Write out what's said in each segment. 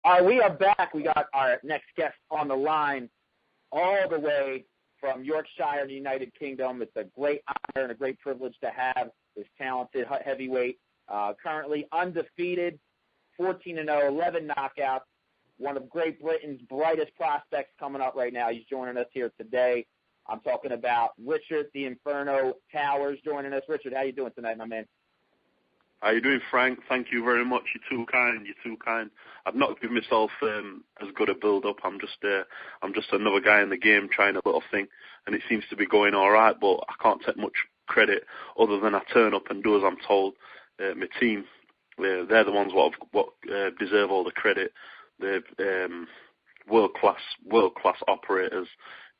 All right, we are back. We got our next guest on the line all the way from Yorkshire in the United Kingdom. It's a great honor and a great privilege to have this talented heavyweight, currently undefeated, 14-0, 11 knockouts, one of Great Britain's brightest prospects coming up right now. He's joining us here today. I'm talking about Richard, the Inferno Towers, joining us. Richard, how you doing tonight, my man? How you doing, Frank? Thank you very much. You're too kind. I've not given myself as good a build-up. I'm just another guy in the game trying a little thing, and it seems to be going all right, but I can't take much credit other than I turn up and do as I'm told. My team, they're the ones what deserve all the credit. They're world-class operators.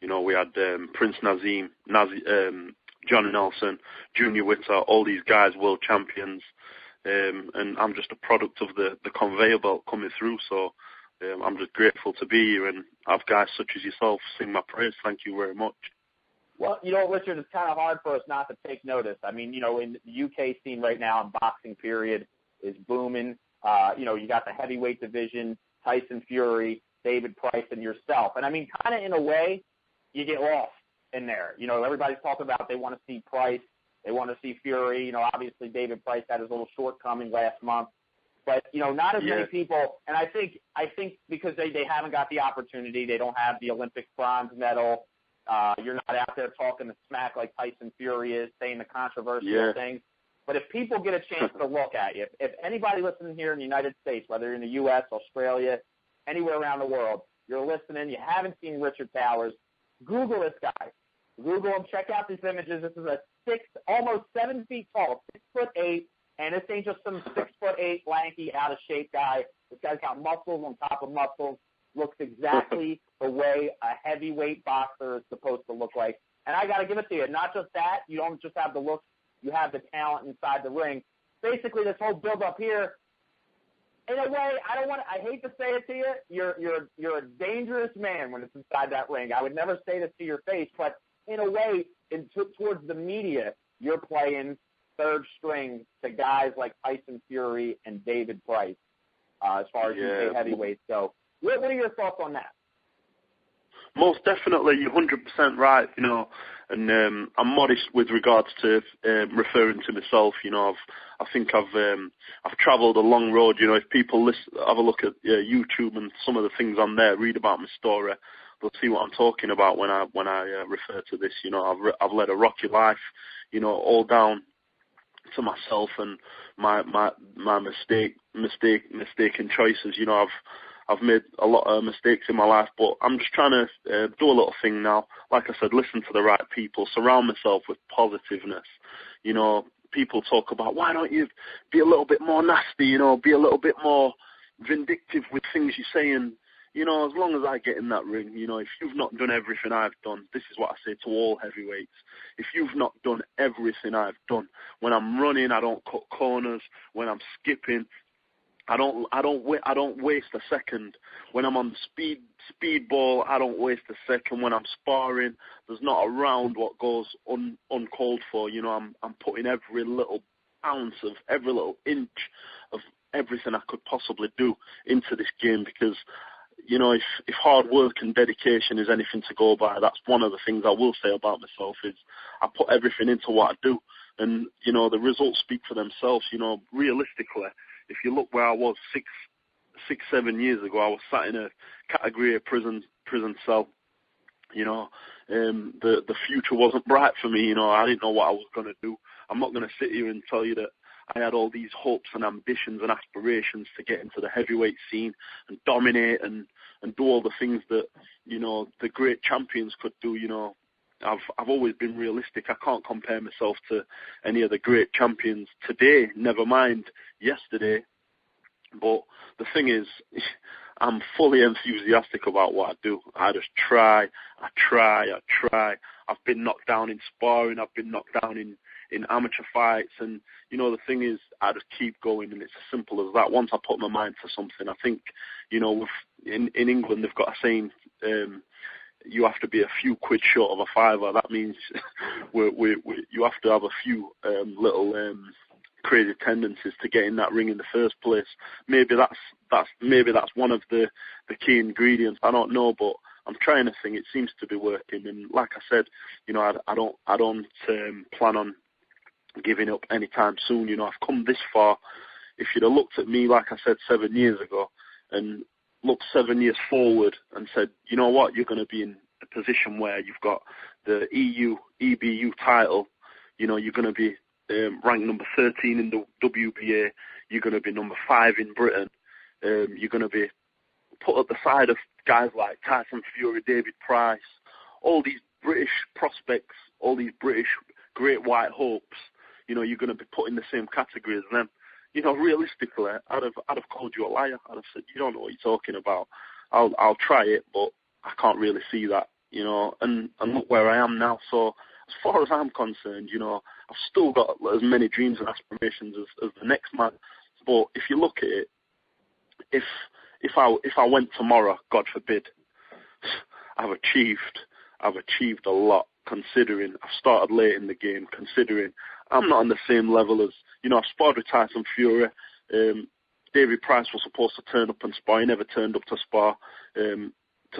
You know, we had Prince Nazim, Johnny Nelson, Junior Witter, all these guys, world champions, and I'm just a product of the conveyor belt coming through, so I'm just grateful to be here and have guys such as yourself sing my praise. Thank you very much. Well, you know, Richard, it's kind of hard for us not to take notice. I mean, you know, in the UK scene right now, in boxing period, is booming. You know, you got the heavyweight division, Tyson Fury, David Price, and yourself. And, I mean, kind of in a way, you get lost in there. You know, everybody's talking about they want to see Price, they want to see Fury. You know, obviously David Price had his little shortcoming last month, but you know, not as many people. And I think because they haven't got the opportunity, they don't have the Olympic bronze medal. You're not out there talking the smack like Tyson Fury is, saying the controversial things. But if people get a chance to look at you, if anybody listening here in the United States, whether you're in the U.S., Australia, anywhere around the world, you're listening, you haven't seen Richard Towers, Google this guy. Google him, check out these images. This is a almost 7 feet tall, 6'8", and this ain't just some 6'8", lanky, out of shape guy. This guy's got muscles on top of muscles. Looks exactly the way a heavyweight boxer is supposed to look like. And I got to give it to you. Not just that, you don't just have the look, you have the talent inside the ring. Basically, this whole build up here, in a way, I hate to say it to you, you're a dangerous man when it's inside that ring. I would never say this to your face, but in a way, towards the media, you're playing third string to guys like Tyson Fury and David Price, as far as UK heavyweights go. What are your thoughts on that? Most definitely, you're 100% right, you know, and I'm modest with regards to referring to myself. You know, I think I've travelled a long road. You know, if people have a look at YouTube and some of the things on there, read about my story, they'll see what I'm talking about when I refer to this. You know, I've led a rocky life. You know, all down to myself and my mistaken choices. You know, I've made a lot of mistakes in my life, but I'm just trying to do a little thing now. Like I said, listen to the right people, surround myself with positiveness. You know, people talk about, why don't you be a little bit more nasty, you know, be a little bit more vindictive with things you say. And, you know, as long as I get in that ring, you know, if you've not done everything I've done, this is what I say to all heavyweights. If you've not done everything I've done, when I'm running, I don't cut corners. When I'm skipping, I don't waste a second. When I'm on the speedball, I don't waste a second. When I'm sparring, there's not a round what goes uncalled for. You know, I'm putting every little ounce of every little inch of everything I could possibly do into this game, because, you know, if hard work and dedication is anything to go by, that's one of the things I will say about myself, is I put everything into what I do. And, you know, the results speak for themselves. You know, realistically, if you look where I was 7 years ago, I was sat in a category of prison cell. You know, the future wasn't bright for me. You know, I didn't know what I was going to do. I'm not going to sit here and tell you that I had all these hopes and ambitions and aspirations to get into the heavyweight scene and dominate and do all the things that, you know, the great champions could do. You know, I've always been realistic. I can't compare myself to any of the great champions today, never mind yesterday. But the thing is, I'm fully enthusiastic about what I do. I just try. I've been knocked down in sparring. I've been knocked down in amateur fights. And, you know, the thing is, I just keep going, and it's as simple as that. Once I put my mind to something, I think, you know, in England, they've got a saying, you have to be a few quid short of a fiver. That means you have to have a few little crazy tendencies to get in that ring in the first place. Maybe that's one of the key ingredients. I don't know, but I'm trying to think. It seems to be working. And like I said, I don't plan on giving up anytime soon. I've come this far. If you'd have looked at me, like I said, 7 years ago, and looked 7 years forward and said, you know what, you're going to be in a position where you've got the EBU title, you're going to be ranked number 13 in the WBA, you're going to be number 5 in Britain, you're going to be put at the side of guys like Tyson Fury, David Price, all these British prospects, all these British great white hopes, you're going to be put in the same category as them. Realistically, I'd have called you a liar. I'd have said, you don't know what you're talking about. I'll try it, but I can't really see that, and look where I am now. So as far as I'm concerned, I've still got as many dreams and aspirations as the next man. But if you look at it, if I went tomorrow, God forbid, I've achieved a lot, considering I've started late in the game, considering I'm not on the same level as, I've sparred with Tyson Fury. David Price was supposed to turn up and spar. He never turned up to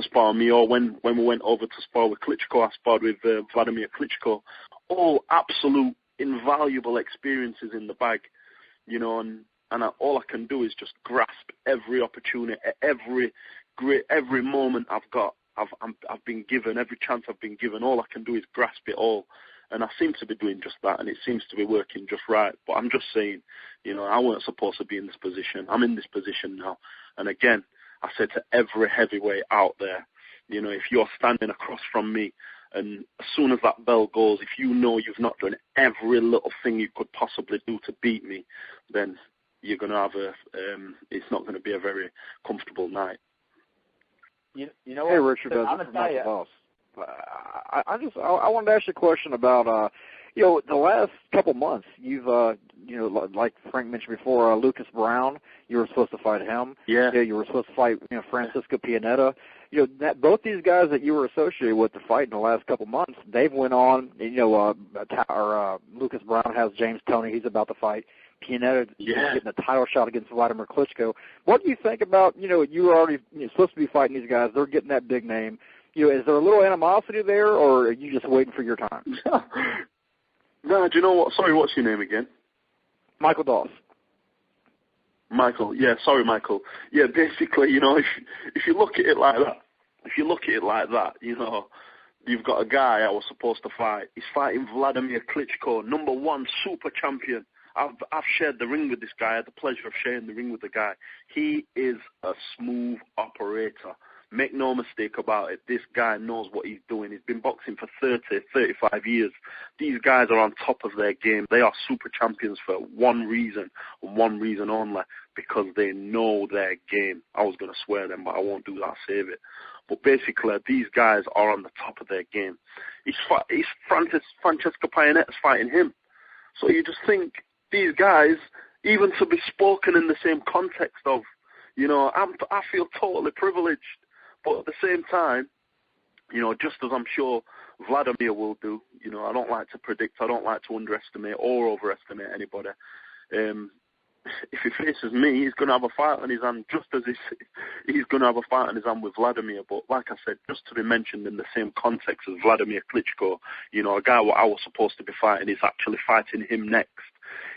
spar me. Or when we went over to spar with Klitschko, I sparred with Wladimir Klitschko. All absolute invaluable experiences in the bag, and all I can do is just grasp every opportunity, every moment I've got. I've been given, every chance I've been given. All I can do is grasp it all. And I seem to be doing just that, and it seems to be working just right. But I'm just saying, I weren't supposed to be in this position. I'm in this position now. And again, I said to every heavyweight out there, if you're standing across from me, and as soon as that bell goes, if you know you've not done every little thing you could possibly do to beat me, then you're going to have it's not going to be a very comfortable night. You know what? Hey, Richard, I'm going to tell you. I wanted to ask you a question about, the last couple months, you've, like Frank mentioned before, Lucas Brown, you were supposed to fight him. Yeah. You were supposed to fight, Francisco Pianeta. Both these guys that you were associated with to fight in the last couple months, they've went on, Lucas Brown has James Toney, he's about to fight. Pianeta getting a title shot against Wladimir Klitschko. What do you think about, you were already supposed to be fighting these guys, they're getting that big name. Is there a little animosity there, or are you just waiting for your time? No, do you know what? Sorry, what's your name again? Michael Doss. Michael, yeah, sorry, Michael. Yeah, basically, if you look at it like that, you've got a guy I was supposed to fight. He's fighting Wladimir Klitschko, #1 super champion. I've shared the ring with this guy. I had the pleasure of sharing the ring with the guy. He is a smooth operator. Make no mistake about it, this guy knows what he's doing. He's been boxing for 35 years. These guys are on top of their game. They are super champions for one reason, and one reason only, because they know their game. I was going to swear them, but I won't do that, save it. But basically, these guys are on the top of their game. Francesco Pianeta's fighting him. So you just think, these guys, even to be spoken in the same context of, I feel totally privileged. But at the same time, just as I'm sure Wladimir will do, I don't like to predict, I don't like to underestimate or overestimate anybody. If he faces me, he's going to have a fight on his hand, just as he's going to have a fight on his hand with Wladimir. But like I said, just to be mentioned in the same context as Wladimir Klitschko, a guy what I was supposed to be fighting is actually fighting him next.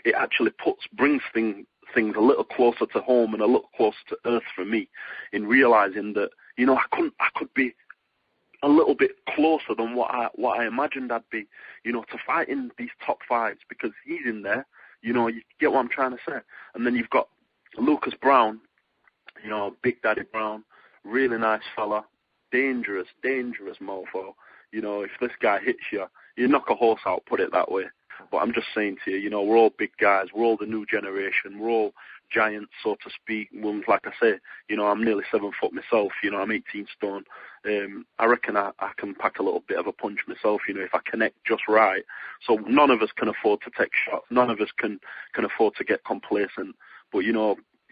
It actually brings things a little closer to home and a little closer to earth for me, in realizing that I could be a little bit closer than what I imagined I'd be, to fight in these top fights, because he's in there. You get what I'm trying to say. And then you've got Lucas Brown, Big Daddy Brown, really nice fella, dangerous mofo. If this guy hits you, you knock a horse out, put it that way. But I'm just saying to you, we're all big guys. We're all the new generation. We're all giants, so to speak. Like I say, I'm nearly 7 foot myself. I'm 18 stone. I reckon I can pack a little bit of a punch myself, if I connect just right. So none of us can afford to take shots. None of us can afford to get complacent. But,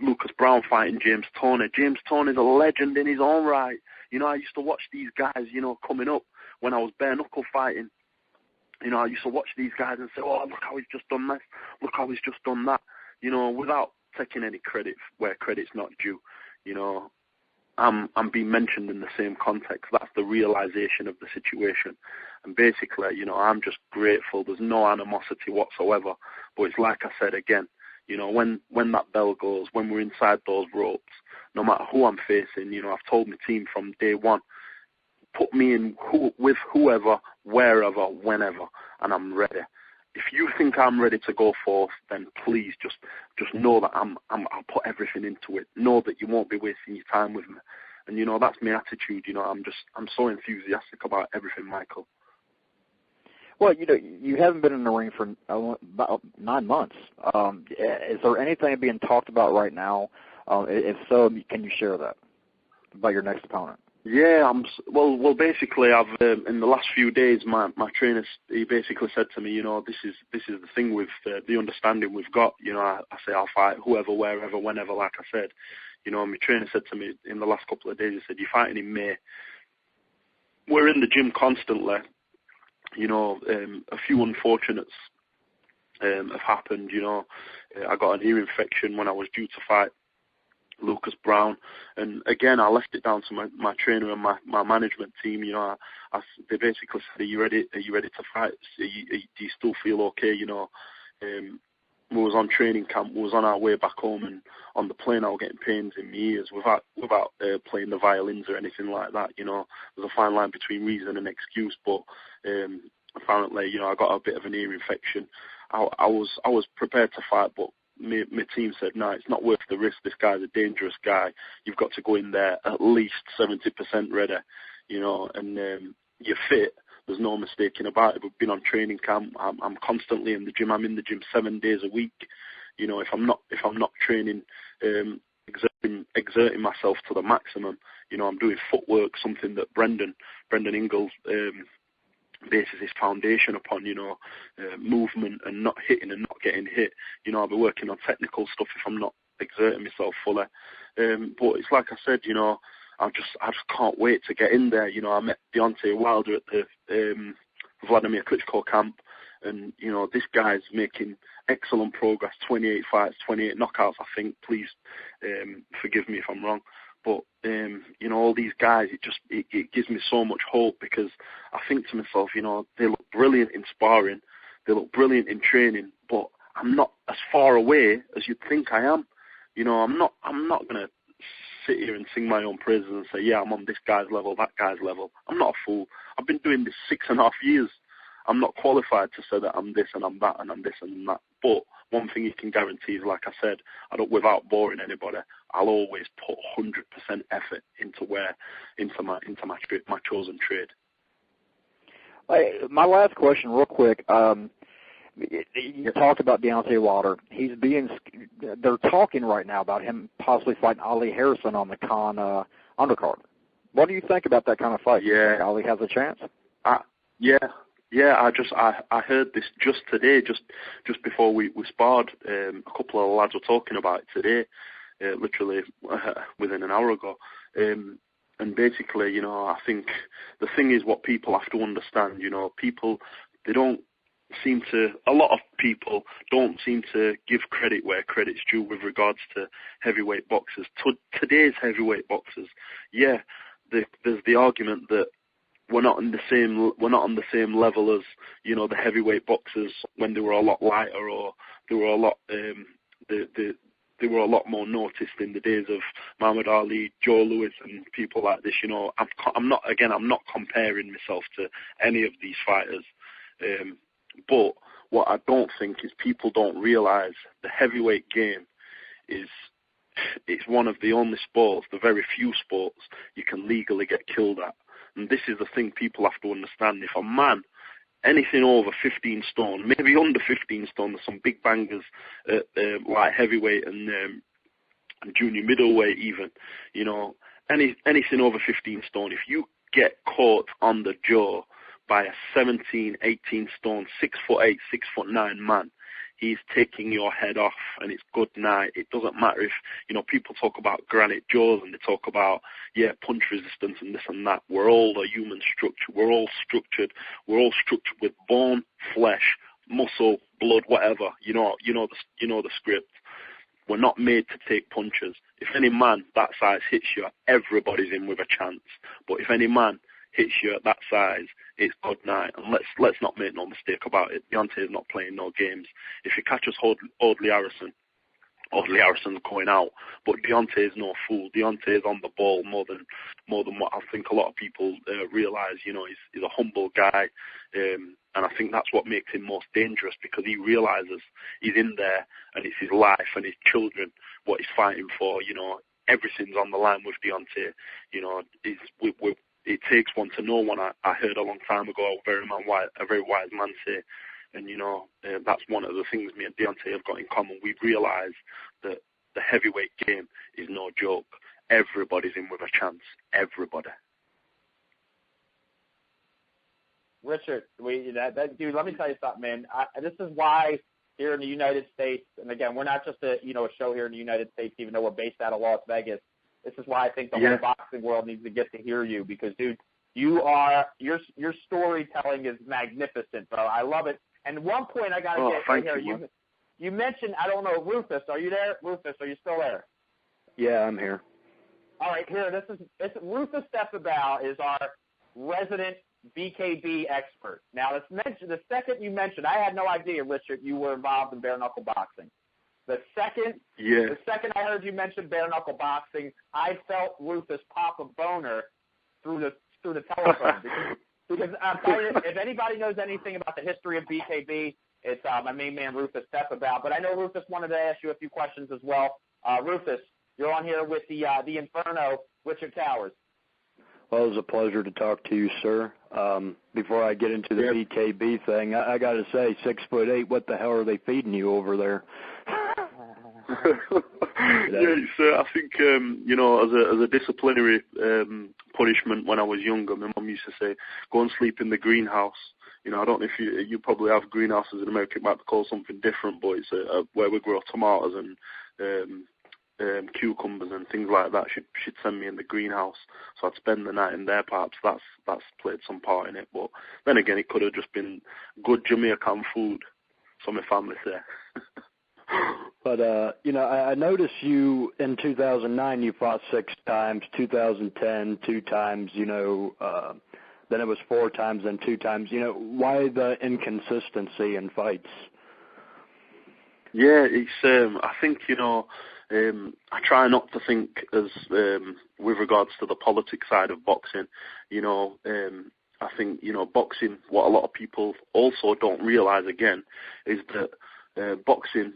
Lucas Brown fighting James Toney. James Toney's a legend in his own right. I used to watch these guys, coming up when I was bare knuckle fighting. You know, I used to watch these guys and say, oh, look how he's just done this, look how he's just done that, you know, without taking any credit where credit's not due. You know, I'm being mentioned in the same context. That's the realization of the situation. And basically, you know, I'm just grateful. There's no animosity whatsoever. But it's like I said again, you know, when that bell goes, when we're inside those ropes, no matter who I'm facing, you know, I've told my team from day one, put me in with whoever, wherever, whenever, and I'm ready. If you think I'm ready to go forth, then please just know that I'll put everything into it. Know that you won't be wasting your time with me. And, you know, that's my attitude. You know, I'm so enthusiastic about everything, Michael. Well, you know, you haven't been in the ring for about 9 months. Is there anything being talked about right now? If so, can you share that about your next opponent? Yeah, well. Basically, I've in the last few days, my trainer, he basically said to me, you know, this is the thing with the understanding we've got. You know, I say I'll fight whoever, wherever, whenever. Like I said, you know, my trainer said to me in the last couple of days, he said, you're fighting in May. We're in the gym constantly. You know, a few unfortunates have happened. You know, I got an ear infection when I was due to fight Lucas Brown, and again I left it down to my trainer and my management team. You know, they basically said, are you ready to fight? Do you still feel okay? You know, we was on training camp, we was on our way back home, and on the plane I was getting pains in my ears without playing the violins or anything like that. You know, there's a fine line between reason and excuse, but apparently, you know, I got a bit of an ear infection. I was prepared to fight, but my team said, no, it's not worth the risk. This guy's a dangerous guy. You've got to go in there at least 70% ready, you know, and you're fit. There's no mistaking about it. We've been on training camp. I'm constantly in the gym. I'm in the gym 7 days a week. You know, if I'm not training, exerting myself to the maximum, you know, I'm doing footwork, something that Brendan Ingalls bases his foundation upon, you know, movement and not hitting and not getting hit. You know, I'll be working on technical stuff if I'm not exerting myself fully. But it's like I said, you know, I just can't wait to get in there. You know, I met Deontay Wilder at the Wladimir Klitschko camp, and, you know, this guy's making excellent progress, 28 fights, 28 knockouts, I think. Please forgive me if I'm wrong. But, you know, all these guys, it gives me so much hope, because I think to myself, you know, they look brilliant in sparring, they look brilliant in training, but I'm not as far away as you'd think I am. You know, I'm not going to sit here and sing my own praises and say, yeah, I'm on this guy's level, that guy's level. I'm not a fool. I've been doing this 6.5 years. I'm not qualified to say that I'm this and I'm that and I'm this and that. But one thing you can guarantee is, like I said, without boring anybody, I'll always put 100% effort into my chosen trade. My last question, real quick. You talked about Deontay Wilder. They're talking right now about him possibly fighting Ali Harrison on the Khan undercard. What do you think about that kind of fight? Yeah, you think Ali has a chance. Yeah. I heard this just today, just before we sparred. A couple of lads were talking about it today, literally within an hour ago. And basically, you know, I think the thing is, what people have to understand, you know, a lot of people don't seem to give credit where credit's due with regards to heavyweight boxers. Today's heavyweight boxers, yeah, there's the argument that we're not on the same level as, you know, the heavyweight boxers when they were a lot lighter, or they were a lot they were a lot more noticed in the days of Muhammad Ali, Joe Louis, and people like this. You know, I'm not comparing myself to any of these fighters. But what I don't think is, people don't realise the heavyweight game it's one of the only sports, the very few sports, you can legally get killed at. And this is the thing people have to understand. If a man, anything over 15 stone, maybe under 15 stone, there's some big bangers at light heavyweight and junior middleweight even, you know, anything over 15 stone, if you get caught on the jaw by a 17, 18 stone, 6'8", 6'9" man, he's taking your head off and it's good night. It doesn't matter if, people talk about granite jaws and they talk about, punch resistance and this and that. We're all a human structure. We're all structured. We're all structured with bone, flesh, muscle, blood, whatever. You know the script. We're not made to take punches. If any man that size hits you, everybody's in with a chance. But if any man hits you at that size, it's good night. And let's not make no mistake about it. Deontay's not playing no games. If you catch us Audley Harrison's going out, but Deontay's no fool. Deontay's on the ball more than what I think a lot of people realise. He's a humble guy, and I think that's what makes him most dangerous, because he realises he's in there and it's his life and his children what he's fighting for. Everything's on the line with Deontay. It takes one to know one. I heard a long time ago a very wise man say. And, that's one of the things me and Deontay have got in common. We realise that the heavyweight game is no joke. Everybody's in with a chance. Everybody. Richard, dude, let me tell you something, man. This is why here in the United States, and again, we're not just a show here in the United States, even though we're based out of Las Vegas. This is why I think the whole boxing world needs to get to hear you, because, dude, your storytelling is magnificent, bro. I love it. And one point I got to get right here. You mentioned, I don't know, Rufus. Are you there? Rufus, are you still there? Yeah, I'm here. All right, here. This Rufus Stephabal is our resident BKB expert. Now, the second you mentioned, I had no idea, Richard, you were involved in bare knuckle boxing. The second I heard you mention bare knuckle boxing, I felt Rufus pop a boner through the telephone. Because I'm telling you, if anybody knows anything about the history of BKB, it's my main man, Rufus Stephabal. But I know Rufus wanted to ask you a few questions as well. Rufus, you're on here with the Inferno, Richard Towers. Well, it was a pleasure to talk to you, sir. Before I get into the BKB thing, I got to say, 6'8", what the hell are they feeding you over there? I think, as a disciplinary punishment when I was younger, my mum used to say, go and sleep in the greenhouse. I don't know if you probably have greenhouses in America, it might be called something different, but it's where we grow tomatoes and cucumbers and things like that. She'd send me in the greenhouse, so I'd spend the night in there. Perhaps that's played some part in it, but then again, it could have just been good Jamaican food, so my family say. But, I noticed you in 2009, you fought 6 times, 2010, 2 times, then it was 4 times, then 2 times. Why the inconsistency in fights? Yeah, it's, I think, I try not to think as, with regards to the politics side of boxing, I think, boxing, what a lot of people also don't realise again, is that boxing,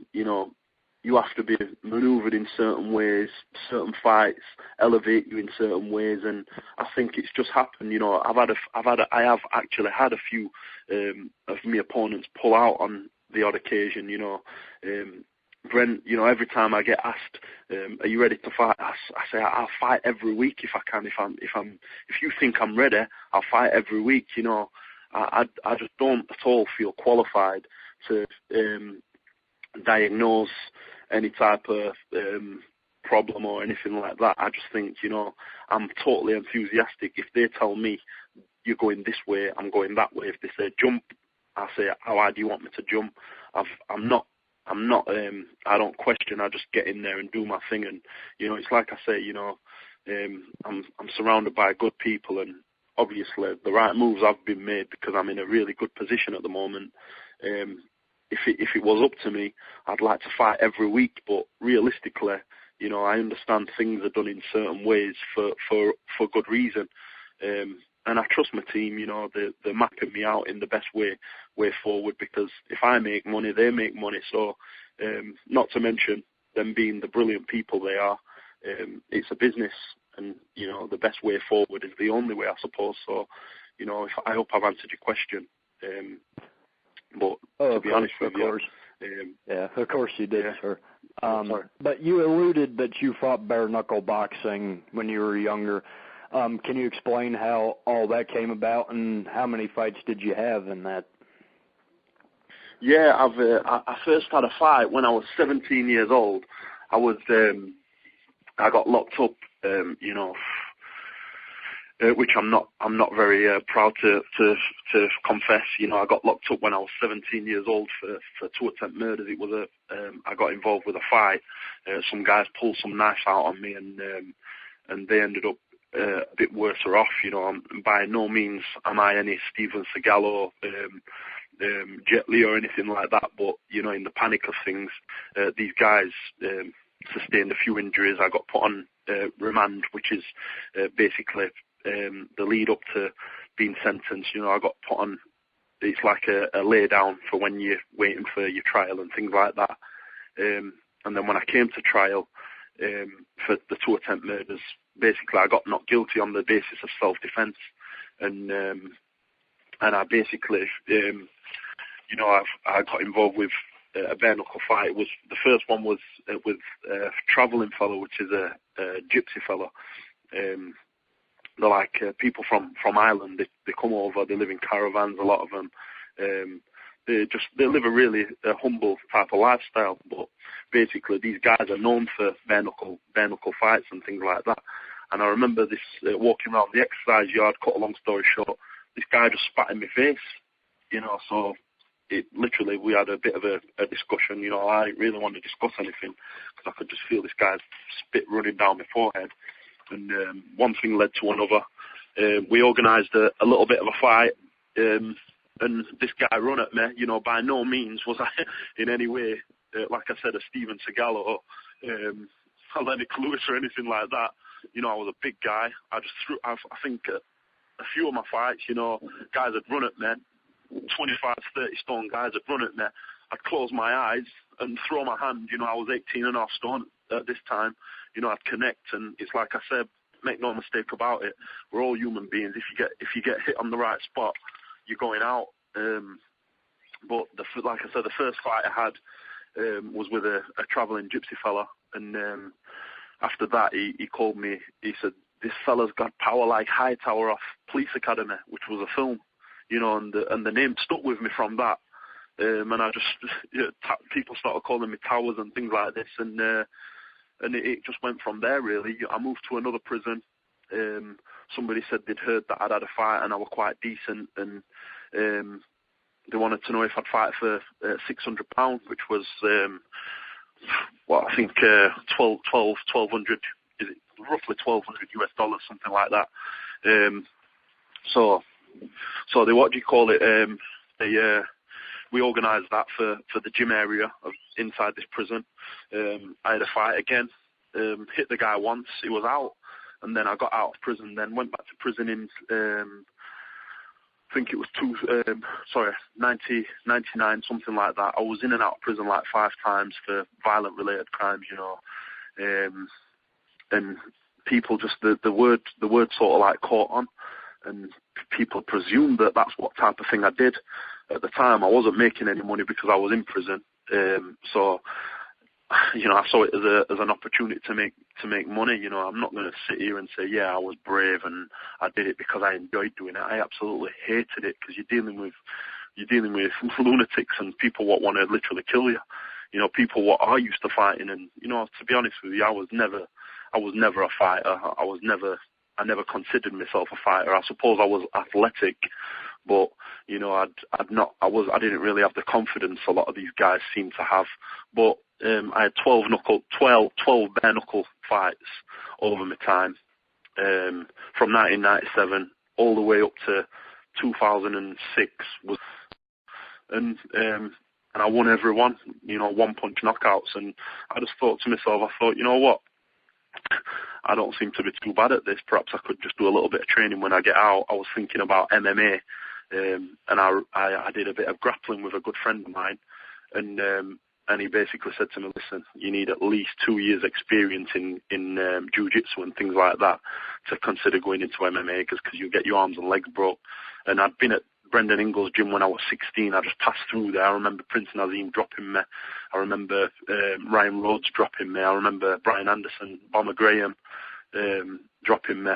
you have to be manoeuvred in certain ways, certain fights elevate you in certain ways, and I think it's just happened. I have actually had a few of my opponents pull out on the odd occasion. Brent, every time I get asked, "Are you ready to fight?" I say I'll fight every week if I can. If you think I'm ready, I'll fight every week. I just don't at all feel qualified to diagnose any type of problem or anything like that. I just think, I'm totally enthusiastic. If they tell me you're going this way, I'm going that way. If they say jump, I say, how high do you want me to jump? I don't question. I just get in there and do my thing. And, it's like I say, I'm surrounded by good people, and obviously the right moves have been made because I'm in a really good position at the moment. If it was up to me, I'd like to fight every week, but realistically, I understand things are done in certain ways for good reason. And I trust my team, they're mapping me out in the best way forward, because if I make money, they make money. So, not to mention them being the brilliant people they are, it's a business, and, the best way forward is the only way, I suppose. So, I hope I've answered your question. But to be honest with you, yeah, of course you did, sir. But you alluded that you fought bare knuckle boxing when you were younger. Can you explain how all that came about, and how many fights did you have in that? Yeah, I first had a fight when I was 17 years old. I got locked up, which I'm not very proud to confess. I got locked up when I was 17 years old for 2 attempt murders. It was I got involved with a fight. Some guys pulled some knives out on me, and they ended up a bit worse off. By no means am I any Steven Seagal or Jet Li or anything like that, but in the panic of things, these guys sustained a few injuries. I got put on remand, which is basically the lead up to being sentenced. I got put on, it's like a lay down for when you're waiting for your trial and things like that. And then when I came to trial for the 2 attempt murders, basically I got not guilty on the basis of self-defense, and I basically I got involved with a bare knuckle fight. The first one was with a travelling fellow, which is a gypsy fellow. They're like people from Ireland. They come over. They live in caravans. A lot of them. They live a really humble type of lifestyle. But basically, these guys are known for bare knuckle fights and things like that. And I remember this walking around the exercise yard. Cut a long story short, this guy just spat in my face. So it literally, we had a bit of a discussion. I didn't really want to discuss anything because I could just feel this guy's spit running down my forehead. And one thing led to another. We organised a little bit of a fight, and this guy run at me. By no means was I in any way, like I said, a Steven Seagal or Lennox Lewis or anything like that. I was a big guy. I just threw. I think a few of my fights, guys had run at me. 25, 30 stone guys had run at me. I'd close my eyes and throw my hand. I was 18.5 stone at this time. I'd connect, and it's like I said, make no mistake about it. We're all human beings. If you get hit on the right spot, you're going out. But like I said, the first fight I had was with a travelling gypsy fella, and after that he called me. He said, "This fella's got power like Hightower off Police Academy," which was a film. And the name stuck with me from that. And I just, people started calling me Towers and things like this, and it just went from there, really. I moved to another prison. Somebody said they'd heard that I'd had a fight and I was quite decent, and they wanted to know if I'd fight for £600, which was, I think 1,200, is it roughly $1,200 US, something like that. So they, what do you call it? We organised that for the gym area inside this prison. I had a fight again, hit the guy once, he was out, and then I got out of prison, then went back to prison in, I think it was 99, something like that. I was in and out of prison like 5 times for violent related crimes, and people just, the word sort of like caught on, and people presumed that that's what type of thing I did. At the time, I wasn't making any money because I was in prison. So, I saw it as an opportunity to make money. I'm not going to sit here and say, yeah, I was brave and I did it because I enjoyed doing it. I absolutely hated it, because you're dealing with lunatics and people what want to literally kill you. People what are used to fighting, and to be honest with you, I was never a fighter. I never considered myself a fighter. I suppose I was athletic, but I didn't really have the confidence a lot of these guys seem to have. But I had 12 bare knuckle fights over my time, from 1997 all the way up to 2006, and I won every one. 1-punch knockouts, and I just thought to myself, you know what? I don't seem to be too bad at this. Perhaps I could just do a little bit of training when I get out. I was thinking about MMA, and I did a bit of grappling with a good friend of mine, and he basically said to me, listen, you need at least 2 years experience in jiu-jitsu and things like that to consider going into MMA, because you get your arms and legs broke. And I'd been at Brendan Ingles' gym when I was 16. I just passed through there. I remember Prince Nazim dropping me. I remember Ryan Rhodes dropping me. I remember Brian Anderson, Bomber Graham dropping me,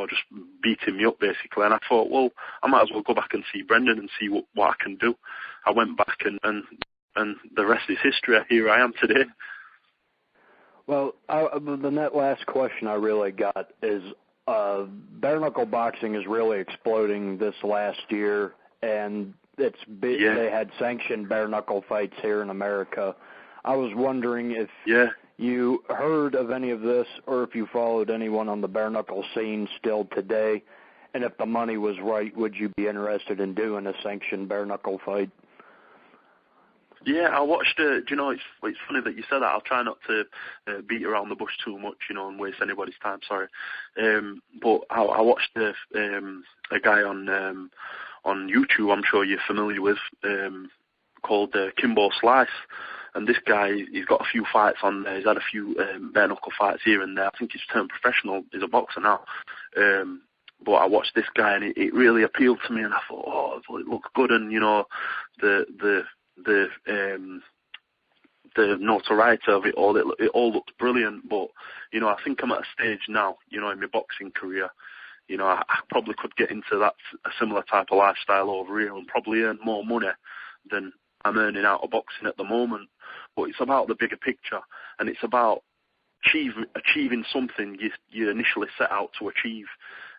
just beating me up basically. And I thought, well, I might as well go back and see Brendan and see what I can do. I went back and the rest is history. Here I am today. Well, the last question I really got is bare knuckle boxing is really exploding this last year, and it's big. Yeah. They had sanctioned bare knuckle fights here in America. I was wondering if you heard of any of this, or if you followed anyone on the bare knuckle scene still today, and if the money was right, would you be interested in doing a sanctioned bare knuckle fight? Yeah, I watched. Do you know, it's funny that you said that. I'll try not to beat around the bush too much, you know, and waste anybody's time. Sorry, but I watched a guy on YouTube. I'm sure you're familiar with, called Kimbo Slice, and this guy, he's got a few fights on there. He's had a few bare knuckle fights here and there. I think he's turned professional. He's a boxer now. But I watched this guy, and it really appealed to me, and I thought, oh, it looks good, and you know, the notoriety of it all looks brilliant. But you know, I think I'm at a stage now, you know, in my boxing career, you know, I probably could get into a similar type of lifestyle over here and probably earn more money than I'm earning out of boxing at the moment. But it's about the bigger picture, and it's about achieving something you initially set out to achieve.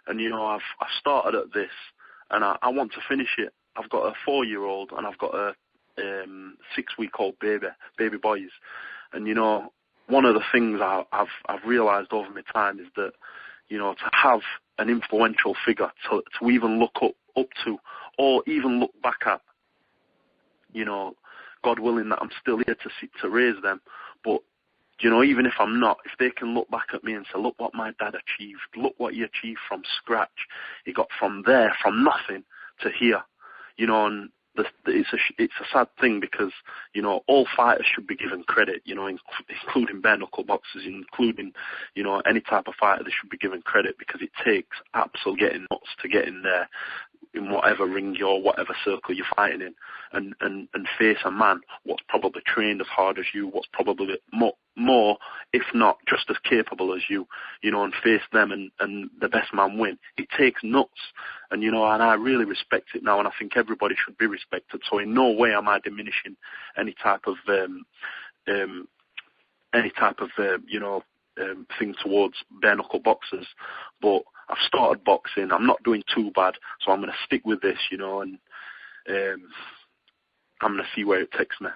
And you know, I've started at this, and I want to finish it. I've got a 4-year-old, and I've got a 6-week-old baby boys. And you know, one of the things I've realised over my time is that, you know, to have an influential figure to even look up to, or even look back at, you know, God willing that I'm still here to raise them, but you know, even if I'm not, if they can look back at me and say, look what my dad achieved, look what he achieved from scratch. He got from there, from nothing to here, you know, and it's a sad thing because, you know, all fighters should be given credit, you know, including bare knuckle boxers, including, you know, any type of fighter, they should be given credit because it takes absolute getting nuts to get in there, in whatever ring or whatever circle you're fighting in, and face a man what's probably trained as hard as you, what's probably more, if not just as capable as you, you know, and face them and the best man win. It takes nuts, and you know, and I really respect it now, and I think everybody should be respected. So in no way am I diminishing any type of you know, thing towards bare knuckle boxers, but I've started boxing. I'm not doing too bad, so I'm going to stick with this, you know, and I'm going to see where it takes me.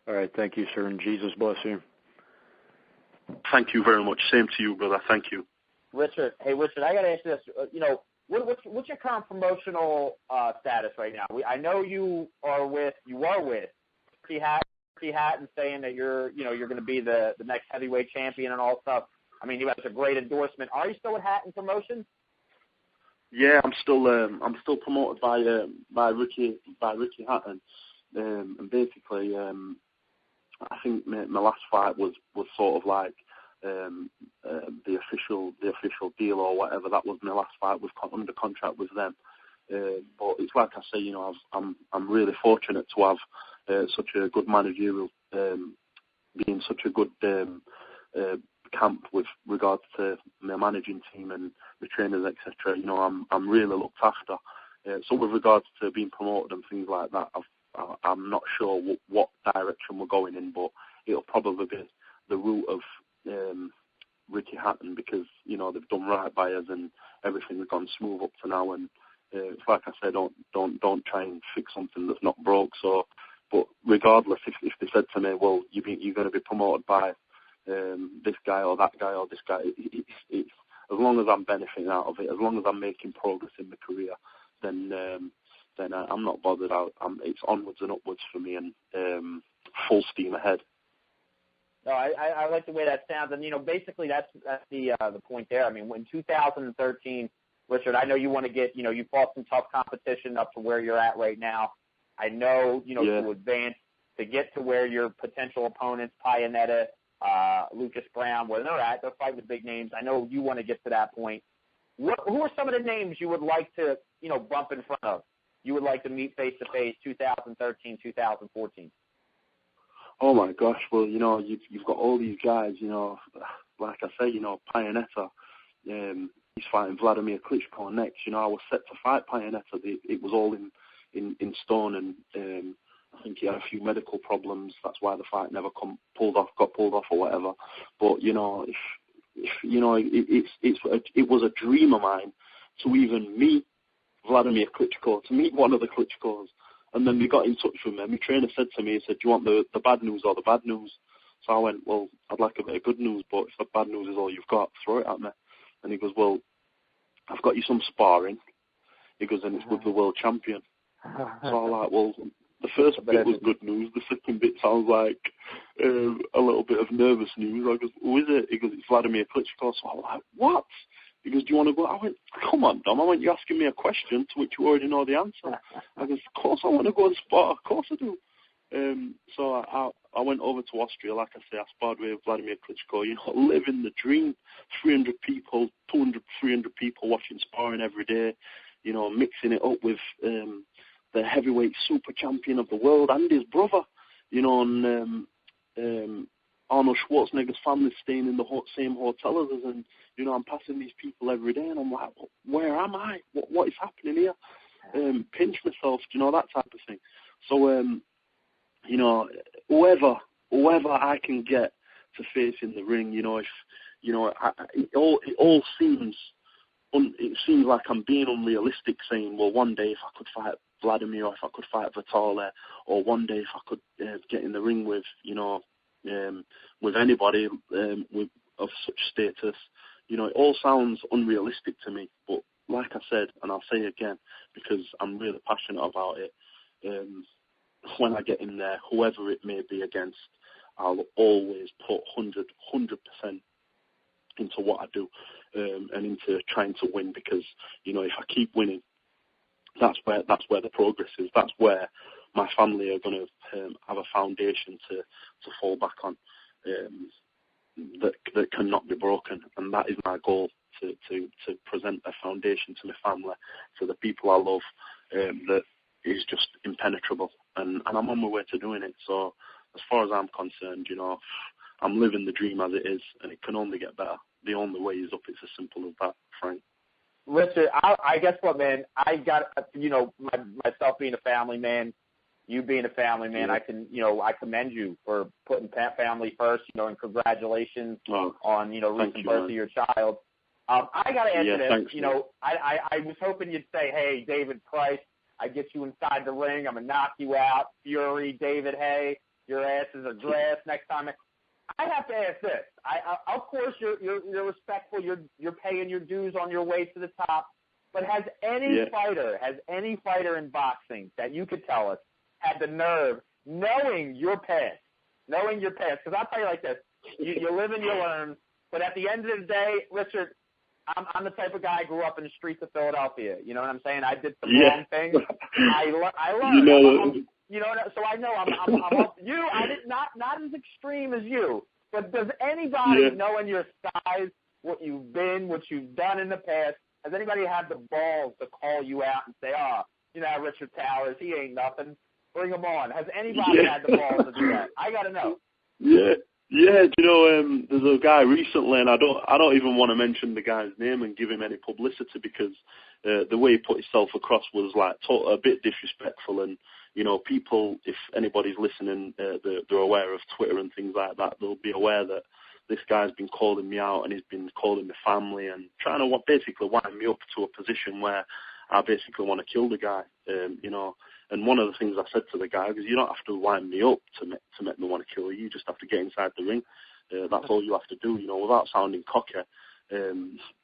All right, thank you, sir, and Jesus bless you. Thank you very much. Same to you, brother. Thank you. Richard, I got to ask you this. You know, what's your current promotional status right now? I know you are with Ricky Hatton, saying that you're going to be the next heavyweight champion and all stuff. I mean, you have a great endorsement. Are you still with Hatton Promotions? Yeah, I'm still promoted by Ricky Hatton, and basically, I think my last fight was sort of like the official deal or whatever. That was my last fight. Was under contract with them, but it's like I say, you know, I'm really fortunate to have such a good managerial, being such a good camp with regards to my managing team and the trainers, etc. You know, I'm really looked after. So with regards to being promoted and things like that, I'm not sure what direction we're going in, but it'll probably be the route of Ricky Hatton, because you know, they've done right by us and everything's gone smooth up to now. And it's like I said, don't try and fix something that's not broke. So, but regardless, if they said to me, well, you're going to be promoted by this guy or that guy or this guy, it's as long as I'm benefiting out of it, as long as I'm making progress in my career, then I'm not bothered. It's onwards and upwards for me, and full steam ahead. No, I like the way that sounds, and you know, basically that's the point there. I mean, in 2013, Richard, I know you want to get, you know, you fought some tough competition up to where you're at right now. I know, you know, to advance to get to where your potential opponents, Pianetta, Lucas Brown, where they're at, they're fighting the big names. I know you want to get to that point. Who are some of the names you would like to, you know, bump in front of? You would like to meet face to face 2013, 2014? Oh my gosh! Well, you know, you've got all these guys. You know, like I say, you know, Pianetta. He's fighting Wladimir Klitschko next. You know, I was set to fight Pianetta. It was all in in stone, and I think he had a few medical problems. That's why the fight never got pulled off or whatever. But it was a dream of mine to even meet Wladimir Klitschko, to meet one of the Klitschkos. And then we got in touch with me. My trainer said to me, he said, "Do you want the bad news or the bad news?" So I went, "Well, I'd like a bit of good news, but if the bad news is all you've got, throw it at me." And he goes, "Well, I've got you some sparring." He goes, "And it's with the world champion." So I was like, well, the first bit was good news. The second bit sounds like a little bit of nervous news. I goes, "Who is it?" He goes, "It's Wladimir Klitschko." So I was like, "What?" He goes, "Do you want to go?" I went, "Come on, Dom." I went, "You're asking me a question to which you already know the answer." I goes, "Of course I want to go and spar. Of course I do." So I went over to Austria. Like I say, I sparred with Wladimir Klitschko. Living the dream. 300 people, 200, 300 people watching sparring every day. Mixing it up with the heavyweight super champion of the world and his brother. And Arnold Schwarzenegger's family staying in the same hotel as us, and I'm passing these people every day, and I'm like, where am I? What is happening here? Pinch myself, that type of thing. So, whoever I can get to face in the ring, it all seems. It seems like I'm being unrealistic, saying, well, one day if I could fight Wladimir, or if I could fight Vitale, or one day if I could get in the ring with anybody of such status, it all sounds unrealistic to me. But like I said, and I'll say again, because I'm really passionate about it, when I get in there, whoever it may be against, I'll always put 100% into what I do, and into trying to win, because if I keep winning, that's where the progress is. That's where my family are going to have a foundation to fall back on, that cannot be broken. And that is my goal, to present a foundation to my family, to the people I love, that is just impenetrable. And I'm on my way to doing it. So as far as I'm concerned, I'm living the dream as it is, and it can only get better. The only way is up. It's as simple as that, Frank. Richard, I guess what, man, I got, myself being a family man, you being a family man, yeah. I commend you for putting family first, and congratulations on, recent birth of your child. I got to answer this. Thanks, I was hoping you'd say, "Hey, David Price, I get you inside the ring. I'm going to knock you out. Fury, David, hey, your asses are grass next time." I have to ask this. Of course, you're respectful. You're paying your dues on your way to the top. But has any fighter in boxing that you could tell us had the nerve, knowing your past? Because I'll tell you like this: you live and you learn. But at the end of the day, Richard, I'm the type of guy who grew up in the streets of Philadelphia. You know what I'm saying? I did some wrong things. I learned. So I know I'm you. I did not as extreme as you, but does anybody, knowing your size, what you've been, what you've done in the past, has anybody had the balls to call you out and say, Richard Towers, he ain't nothing, bring him on? Has anybody had the balls to do that? I got to know. There's a guy recently, and I don't even want to mention the guy's name and give him any publicity, because the way he put himself across was like a bit disrespectful. And people, if anybody's listening, they're aware of Twitter and things like that. They'll be aware that this guy's been calling me out, and he's been calling my family and trying to basically wind me up to a position where I basically want to kill the guy. And one of the things I said to the guy is, you don't have to wind me up to make me want to kill you. You just have to get inside the ring. That's all you have to do, without sounding cocky.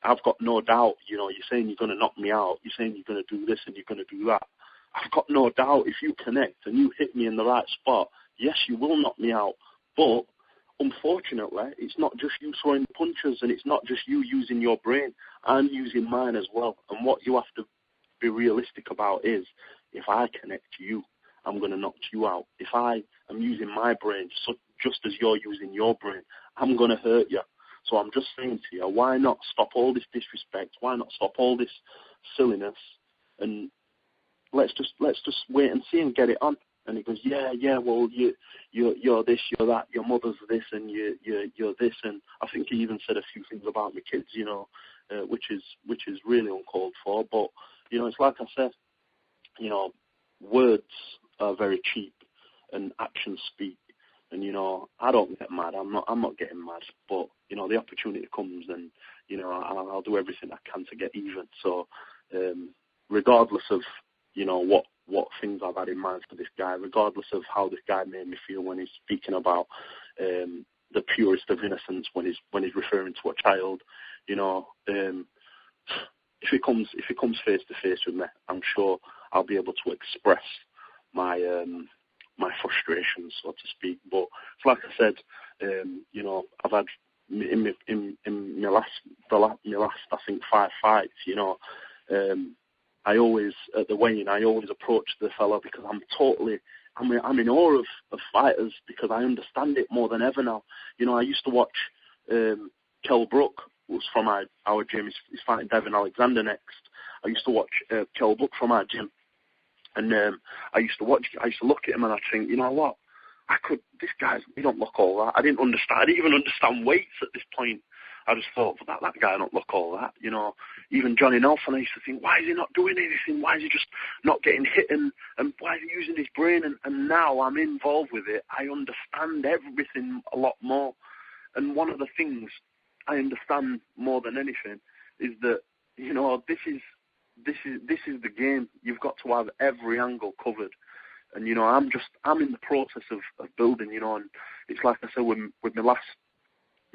I've got no doubt, you're saying you're going to knock me out. You're saying you're going to do this and you're going to do that. I've got no doubt if you connect and you hit me in the right spot, yes, you will knock me out. But unfortunately, it's not just you throwing punches, and it's not just you using your brain. I'm using mine as well. And what you have to be realistic about is, if I connect you, I'm going to knock you out. If I am using my brain just as you're using your brain, I'm going to hurt you. So I'm just saying to you, why not stop all this disrespect? Why not stop all this silliness? And let's just wait and see and get it on. And he goes, well, you're this, you're that, your mother's this, and you're this. And I think he even said a few things about my kids, which is really uncalled for. But, it's like I said, words are very cheap and actions speak. And, I don't get mad. I'm not getting mad. But, the opportunity comes and, I'll do everything I can to get even. So, regardless of, what things I've had in mind for this guy, regardless of how this guy made me feel when he's speaking about the purest of innocence when he's referring to a child, if he comes face to face with me, I'm sure I'll be able to express my frustrations, so to speak. But like I said, I've had in my last I think 5 fights, I always at the weigh-in I always approach the fella because I'm in awe of fighters because I understand it more than ever now. I used to watch Kell Brook, who's from our gym. He's fighting Devin Alexander next. I used to watch Kell Brook from our gym, and I used to look at him and I'd think, you know what, this guy's, he don't look all that. I didn't even understand weights at this point. I just thought, that guy don't look all that, Even Johnny Nelson, I used to think, why is he not doing anything? Why is he just not getting hit? And why is he using his brain? And now I'm involved with it. I understand everything a lot more. And one of the things I understand more than anything is that, this is the game. You've got to have every angle covered. And, I'm in the process of building, and it's like I said, with my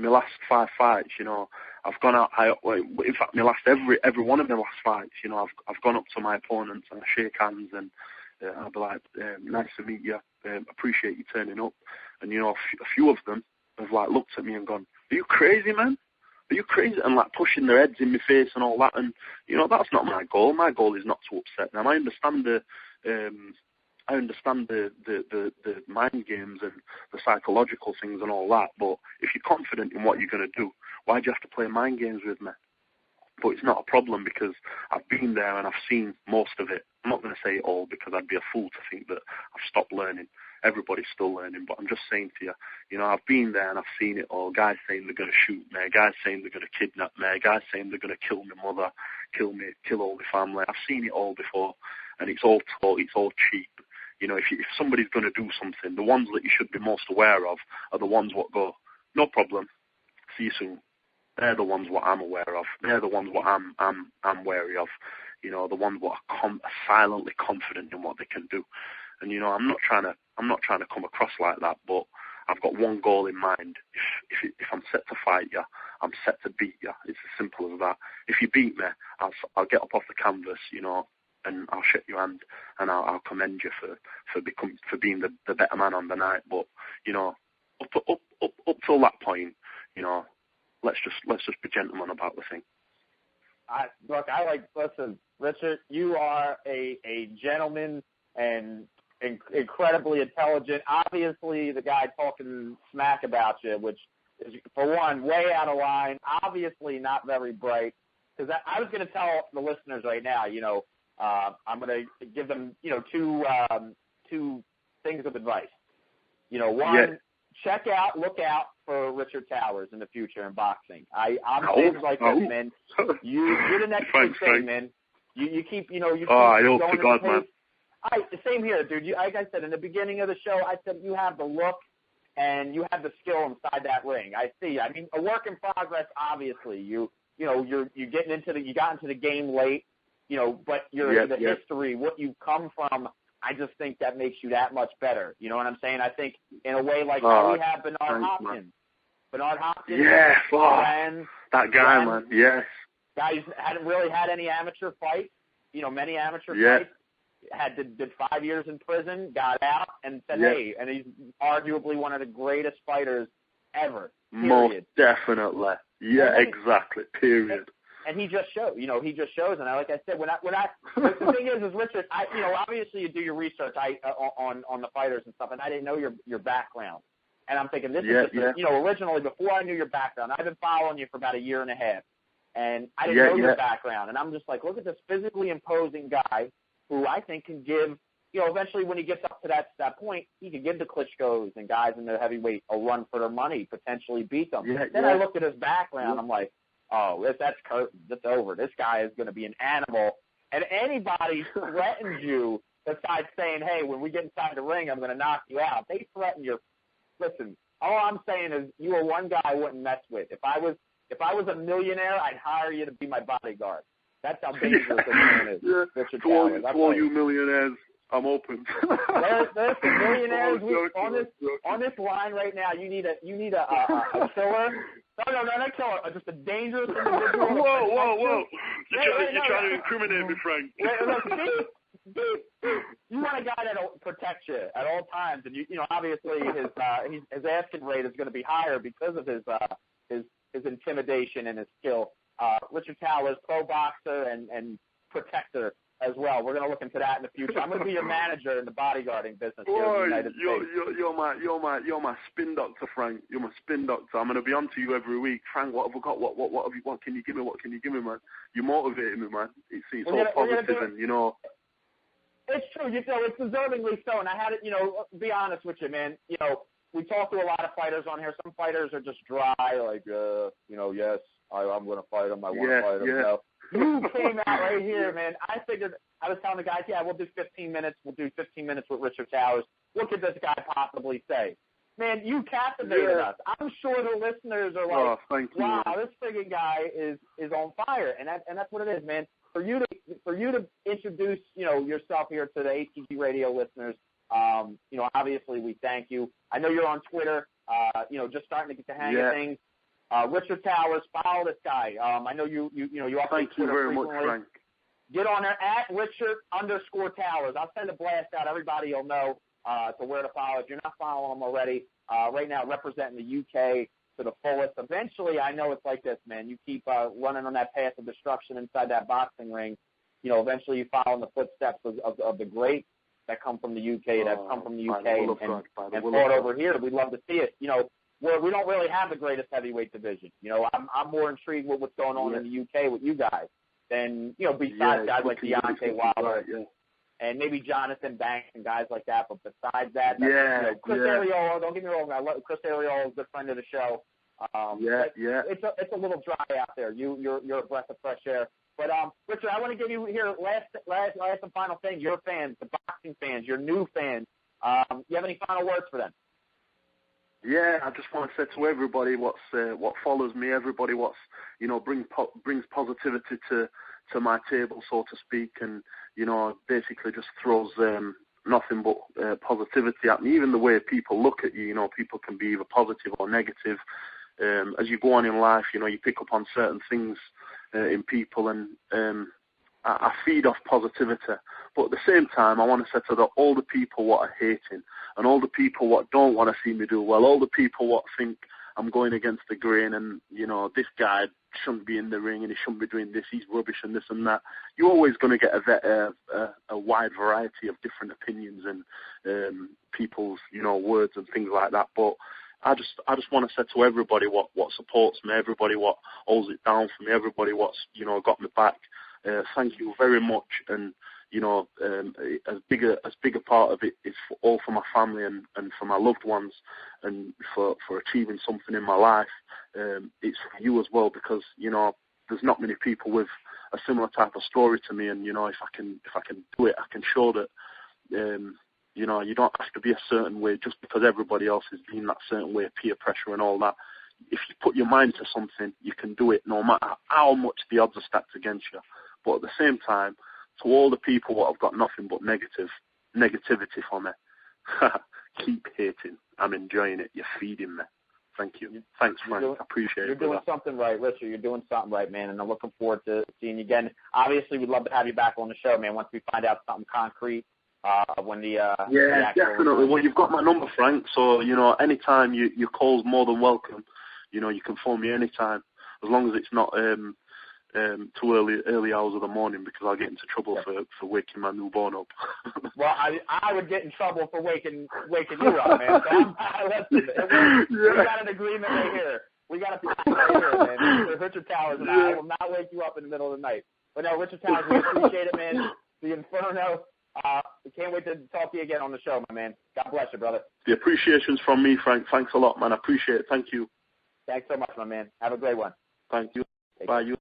last 5 fights, I've gone out. In fact, every one of my last fights, I've gone up to my opponents and I shake hands and I'll be like, nice to meet you. Appreciate you turning up. And a few of them have looked at me and gone, "Are you crazy, man? Are you crazy?" And pushing their heads in my face and all that. And that's not my goal. My goal is not to upset them. I understand the mind games and the psychological things and all that, but if you're confident in what you're going to do, why do you have to play mind games with me? But it's not a problem because I've been there and I've seen most of it. I'm not going to say it all because I'd be a fool to think that I've stopped learning. Everybody's still learning, but I'm just saying to you, I've been there and I've seen it all. Guys saying they're going to shoot me, guys saying they're going to kidnap me, guys saying they're going to kill my mother, kill all my family. I've seen it all before, and it's all cheap. If somebody's going to do something, the ones that you should be most aware of are the ones what go, no problem, see you soon. They're the ones what I'm aware of. They're the ones what I'm wary of. The ones what are silently confident in what they can do. And I'm not trying to come across like that, but I've got one goal in mind. If I'm set to fight you, I'm set to beat you. It's as simple as that. If you beat me, I'll get up off the canvas, and I'll shake your hand and I'll commend you for being the better man on the night. But up till that point, let's just be gentlemen about the thing. Listen, Richard, you are a gentleman and incredibly intelligent. Obviously, the guy talking smack about you, which is, for one, way out of line. Obviously, not very bright. Because I was going to tell the listeners right now, I'm going to give them, two things of advice. One, look out for Richard Towers in the future in boxing. I'm saying like this, man. You're the next big thing, man. You keep, I hope to God, man. Same here, dude. Like I said in the beginning of the show, I said you have the look and you have the skill inside that ring. I see. I mean, a work in progress. Obviously, you got into the game late. But the history, what you've come from, I just think that makes you that much better. You know what I'm saying? I think in a way like how we have Bernard Hopkins. Man. Bernard Hopkins. Yes. That guy, man. Yes. Guys hadn't really had any amateur fights. Many amateur fights. Did 5 years in prison, got out, and said, hey, and he's arguably one of the greatest fighters ever. Period. Most definitely. Yeah, exactly. Period. And he just shows, and like I said, the thing is Richard, obviously you do your research on the fighters and stuff, and I didn't know your background. And I'm thinking, originally, before I knew your background, I've been following you for about a year and a half, and I didn't know your background. And I'm just like, look at this physically imposing guy who I think can give, eventually when he gets up to that point, he can give the Klitschkos and guys in the heavyweight a run for their money, potentially beat them. Then I looked at his background, I'm like, oh, that's curtains. It's over. This guy is going to be an animal. And anybody threatens you besides saying, hey, when we get inside the ring, I'm going to knock you out. They threaten your – listen, all I'm saying is you are one guy I wouldn't mess with. If I was a millionaire, I'd hire you to be my bodyguard. That's how dangerous this man is. Richard Towers. To all you millionaires, I'm open. There's some millionaires on this line right now. You need a killer. No, not killer. Just a dangerous individual. Whoa! You're trying to incriminate me, Frank. You want a guy that'll protect you at all times, and you know obviously his asking rate is going to be higher because of his intimidation and his skill. Richard Towers, pro boxer and protector as well. We're going to look into that in the future. I'm going to be your manager in the bodyguarding business here in the United States. You're my spin doctor, Frank. You're my spin doctor. I'm going to be on to you every week. Frank, what have we got? What have you? What can you give me? What can you give me, man? You motivated me, man. It's all positive, and you know. It's true. You know, it's deservingly so. And I had it. You know, be honest with you, man. You know, we talk to a lot of fighters on here. Some fighters are just dry, like, you know, yes, I'm going to fight him. I want to fight him. You know, you came out right here, man. I figured, I was telling the guys, we'll do 15 minutes. We'll do 15 minutes with Richard Towers. What could this guy possibly say? Man, you captivated us. I'm sure the listeners are like, wow, this friggin' guy is on fire. And that's what it is, man. For you to introduce, you know, yourself here to the ATG Radio listeners, you know, obviously we thank you. I know you're on Twitter, you know, just starting to get the hang of things. Richard Towers, follow this guy. I know you update Thank you very frequently. much, Frank. Get on there at Richard_Towers. I'll send a blast out. Everybody will know to where to follow. If you're not following him already, right now representing the UK to the fullest. Eventually, I know it's like this, man. You keep running on that path of destruction inside that boxing ring. You know, eventually you follow in the footsteps of the greats that come from the UK, that come from the UK and fought over here. We'd love to see it. You know, we don't really have the greatest heavyweight division. You know, I'm more intrigued with what's going on in the UK with you guys than, you know, besides guys like Deontay Wilder and maybe Jonathan Banks and guys like that. But besides that, you know, Chris Arreola, don't get me wrong, I love Chris Arreola, is a good friend of the show. It's a little dry out there. You're a breath of fresh air. But Richard, I want to give you here last and final thing. Your fans, the boxing fans, your new fans. You have any final words for them? Yeah, I just want to say to everybody what follows me, everybody brings positivity to my table, so to speak, and you know, basically just throws nothing but positivity at me. Even the way people look at you, you know, people can be either positive or negative. As you go on in life, you know, you pick up on certain things in people, and I feed off positivity. But at the same time, I want to say to all the people what are hating, and all the people what don't want to see me do well, all the people what think I'm going against the grain, and, you know, this guy shouldn't be in the ring, and he shouldn't be doing this, he's rubbish, and this and that. You're always going to get a wide variety of different opinions and people's, you know, words and things like that. But I just want to say to everybody what supports me, everybody what holds it down for me, everybody what's, you know, got me back. Thank you very much, and you know, as big a part of it is all for my family and for my loved ones, and for achieving something in my life. It's for you as well, because you know there's not many people with a similar type of story to me, and you know if I can do it, I can show that. You know, you don't have to be a certain way just because everybody else is being that certain way, peer pressure and all that. If you put your mind to something, you can do it no matter how much the odds are stacked against you. But at the same time, to all the people what have got nothing but negativity for me, keep hating. I'm enjoying it. You're feeding me. Thank you. Thanks, Frank. I appreciate it. You're doing something right, Richard. You're doing something right, man, and I'm looking forward to seeing you again. Obviously, we'd love to have you back on the show, man, once we find out something concrete. When the definitely. Well, you've got my number, Frank. So you know, anytime your call's more than welcome. You know, you can phone me anytime, as long as it's not too early hours of the morning, because I'll get into trouble for waking my newborn up. Well, I would get in trouble for waking you up, man. So we got an agreement right here. We got a plan right here, man. Richard Towers and I will not wake you up in the middle of the night. But no, Richard Towers, we appreciate it, man. The Inferno. We can't wait to talk to you again on the show, my man. God bless you, brother. The appreciation's from me, Frank. Thanks a lot, man. I appreciate it. Thank you. Thanks so much, my man. Have a great one. Thank you. Take Bye. care. You.